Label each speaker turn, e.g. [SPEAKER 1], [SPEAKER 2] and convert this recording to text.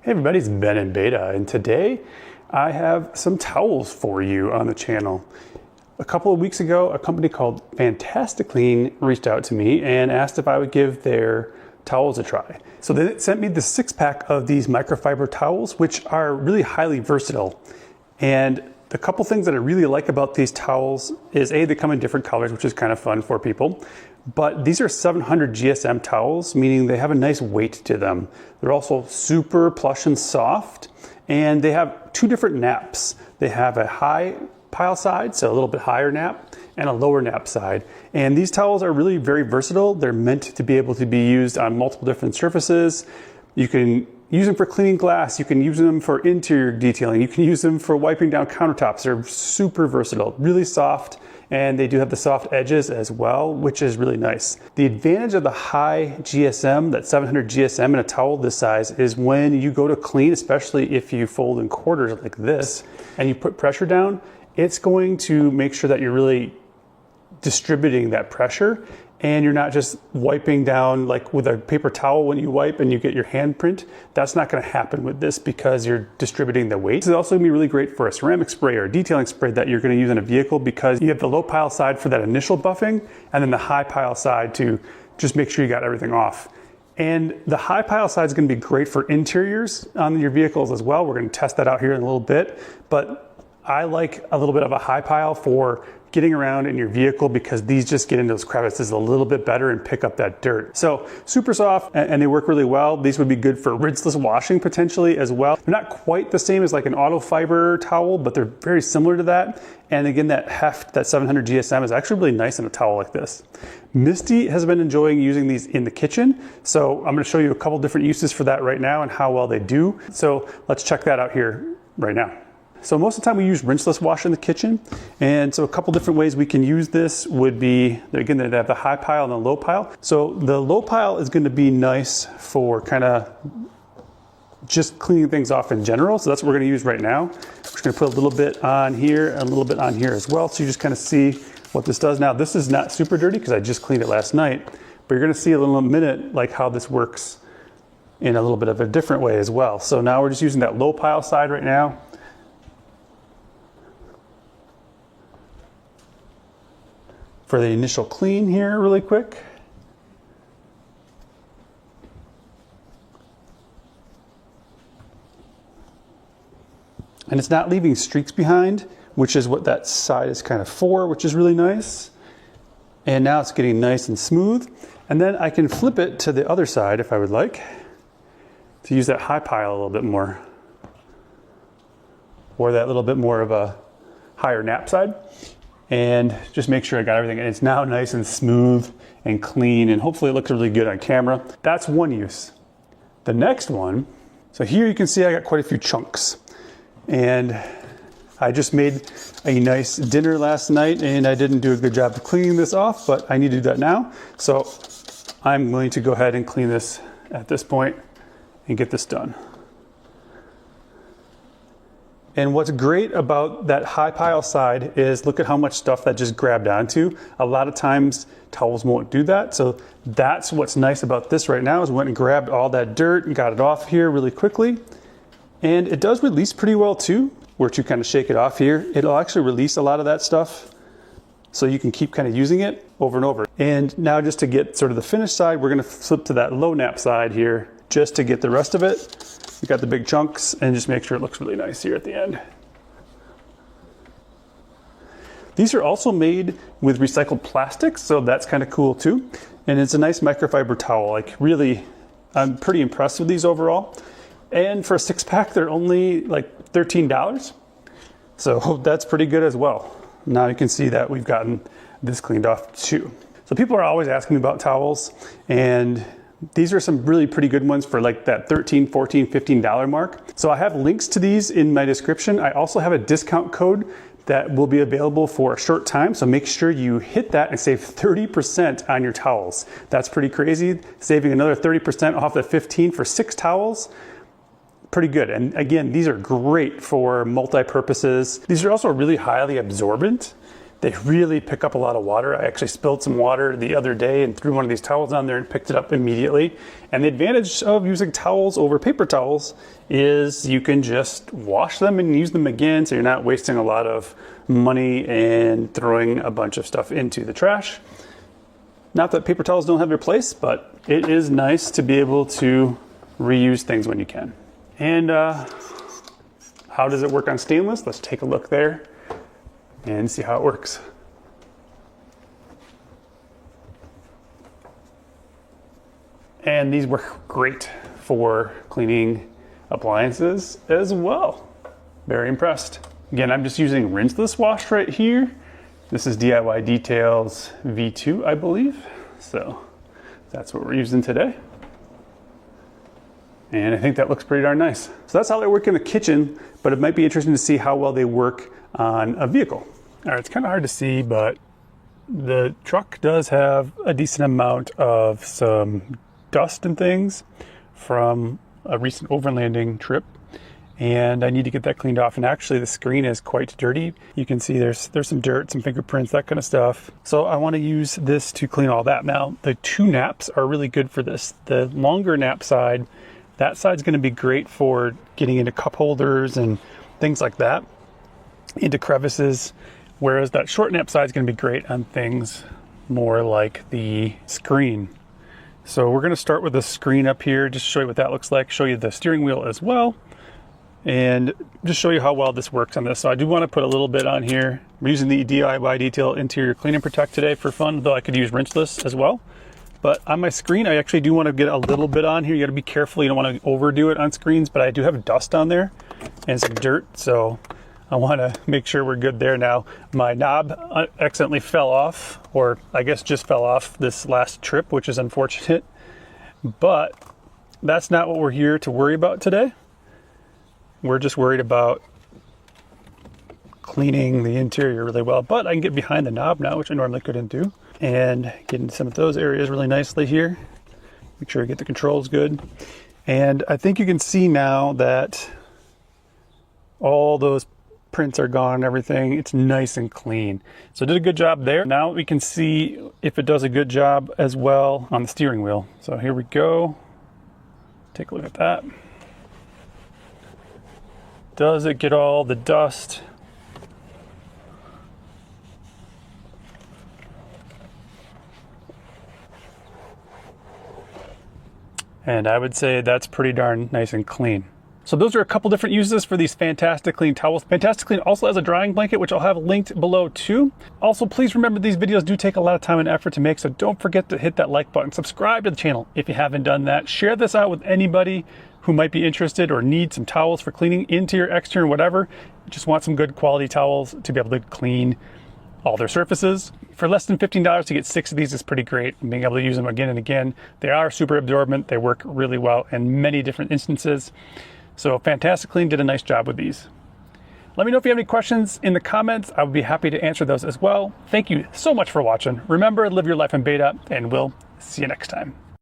[SPEAKER 1] Hey everybody, it's Ben in Beta, and today I have some towels for you on the channel. A couple of weeks ago, a company called Fantastic Clean reached out to me and asked if I would give their towels a try. So they sent me the 6-pack of these microfiber towels, which are really highly versatile. And the couple things that I really like about these towels is A, they come in different colors, which is kind of fun for people. But these are 700 GSM towels, meaning they have a nice weight to them. They're also super plush and soft, and they have two different naps. They have a high pile side, so a little bit higher nap, and a lower nap side. And these towels are really very versatile. They're meant to be able to be used on multiple different surfaces. You can use them for cleaning glass. You can use them for interior detailing. You can use them for wiping down countertops. They're super versatile, really soft, and they do have the soft edges as well, which is really nice. The advantage of the high GSM, that 700 GSM in a towel this size, is when you go to clean, especially if you fold in quarters like this, and you put pressure down, it's going to make sure that you're really distributing that pressure, and you're not just wiping down like with a paper towel when you wipe and you get your handprint. That's not going to happen with this because you're distributing the weight. This is also going to be really great for a ceramic spray or a detailing spray that you're going to use in a vehicle, because you have the low pile side for that initial buffing and then the high pile side to just make sure you got everything off. And the high pile side is going to be great for interiors on your vehicles as well. We're going to test that out here in a little bit, but I like a little bit of a high pile for getting around in your vehicle, because these just get into those crevices a little bit better and pick up that dirt. So super soft, and they work really well. These would be good for rinseless washing potentially as well. They're not quite the same as like an auto fiber towel, but they're very similar to that. And again, that heft, that 700 GSM is actually really nice in a towel like this. Misty has been enjoying using these in the kitchen. So I'm gonna show you a couple different uses for that right now and how well they do. So let's check that out here right now. So most of the time we use rinseless wash in the kitchen. And so a couple different ways we can use this would be, again, they have the high pile and the low pile. So the low pile is going to be nice for kind of just cleaning things off in general. So that's what we're going to use right now. We're just going to put a little bit on here and a little bit on here as well. So you just kind of see what this does. Now this is not super dirty because I just cleaned it last night, but you're going to see a little minute like how this works in a little bit of a different way as well. So now we're just using that low pile side right now. For the initial clean here really quick. And it's not leaving streaks behind, which is what that side is kind of for, which is really nice. And now it's getting nice and smooth. And then I can flip it to the other side if I would like, to use that high pile a little bit more, or that little bit more of a higher nap side. And just make sure I got everything. And it's now nice and smooth and clean, and hopefully it looks really good on camera. That's one use. The next one, so here you can see I got quite a few chunks. And I just made a nice dinner last night, and I didn't do a good job of cleaning this off, but I need to do that now. So I'm going to go ahead and clean this at this point and get this done. And what's great about that high pile side is look at how much stuff that just grabbed onto. A lot of times towels won't do that. So that's what's nice about this right now, is went and grabbed all that dirt and got it off here really quickly. And it does release pretty well too, where you kind of shake it off here. It'll actually release a lot of that stuff, so you can keep kind of using it over and over. And now just to get sort of the finished side, we're gonna flip to that low nap side here just to get the rest of it. We got the big chunks, and just make sure it looks really nice here at the end. These are also made with recycled plastics, so that's kind of cool too. And it's a nice microfiber towel. Like really, I'm pretty impressed with these overall. And for a 6-pack, they're only like $13. So that's pretty good as well. Now you can see that we've gotten this cleaned off too. So people are always asking me about towels, and these are some really pretty good ones for like that $13, $14, $15 mark. So I have links to these in my description. I also have a discount code that will be available for a short time. So make sure you hit that and save 30% on your towels. That's pretty crazy. Saving another 30% off the 15 for 6 towels. Pretty good. And again, these are great for multi-purposes. These are also really highly absorbent. They really pick up a lot of water. I actually spilled some water the other day and threw one of these towels on there and picked it up immediately. And the advantage of using towels over paper towels is you can just wash them and use them again, so you're not wasting a lot of money and throwing a bunch of stuff into the trash. Not that paper towels don't have their place, but it is nice to be able to reuse things when you can. And how does it work on stainless? Let's take a look there and see how it works. And these work great for cleaning appliances as well. Very impressed. Again, I'm just using rinseless wash right here. This is DIY Details V2, I believe. So that's what we're using today. And I think that looks pretty darn nice. So that's how they work in the kitchen, but it might be interesting to see how well they work on a vehicle. All right, it's kind of hard to see, but the truck does have a decent amount of some dust and things from a recent overlanding trip, and I need to get that cleaned off. And actually the screen is quite dirty. You can see there's some dirt, some fingerprints, that kind of stuff. So I want to use this to clean all that. Now, the 2 naps are really good for this. The longer nap side, that side's going to be great for getting into cup holders and things like that, into crevices. Whereas that short nap side is going to be great on things more like the screen. So we're going to start with the screen up here, just show you what that looks like, show you the steering wheel as well, and just show you how well this works on this. So I do want to put a little bit on here. We're using the DIY Detail Interior Clean and Protect today for fun, though I could use rinseless as well. But on my screen, I actually do want to get a little bit on here. You got to be careful. You don't want to overdo it on screens, but I do have dust on there and some dirt, so I want to make sure we're good there. Now, my knob accidentally fell off, or I guess just fell off this last trip, which is unfortunate. But that's not what we're here to worry about today. We're just worried about cleaning the interior really well. But I can get behind the knob now, which I normally couldn't do, and get into some of those areas really nicely here. Make sure I get the controls good. And I think you can see now that all those prints are gone and everything. It's nice and clean. So I did a good job there. Now we can see if it does a good job as well on the steering wheel. So here we go. Take a look at that. Does it get all the dust? And I would say that's pretty darn nice and clean. So those are a couple different uses for these Fantastic Clean towels. Fantastic Clean also has a drying blanket, which I'll have linked below too. Also, please remember these videos do take a lot of time and effort to make, so don't forget to hit that like button. Subscribe to the channel if you haven't done that. Share this out with anybody who might be interested or need some towels for cleaning, interior, exterior, whatever. Just want some good quality towels to be able to clean all their surfaces. For less than $15 to get 6 of these is pretty great. And being able to use them again and again. They are super absorbent. They work really well in many different instances. So Fantastic Clean did a nice job with these. Let me know if you have any questions in the comments. I would be happy to answer those as well. Thank you so much for watching. Remember, live your life in beta, and we'll see you next time.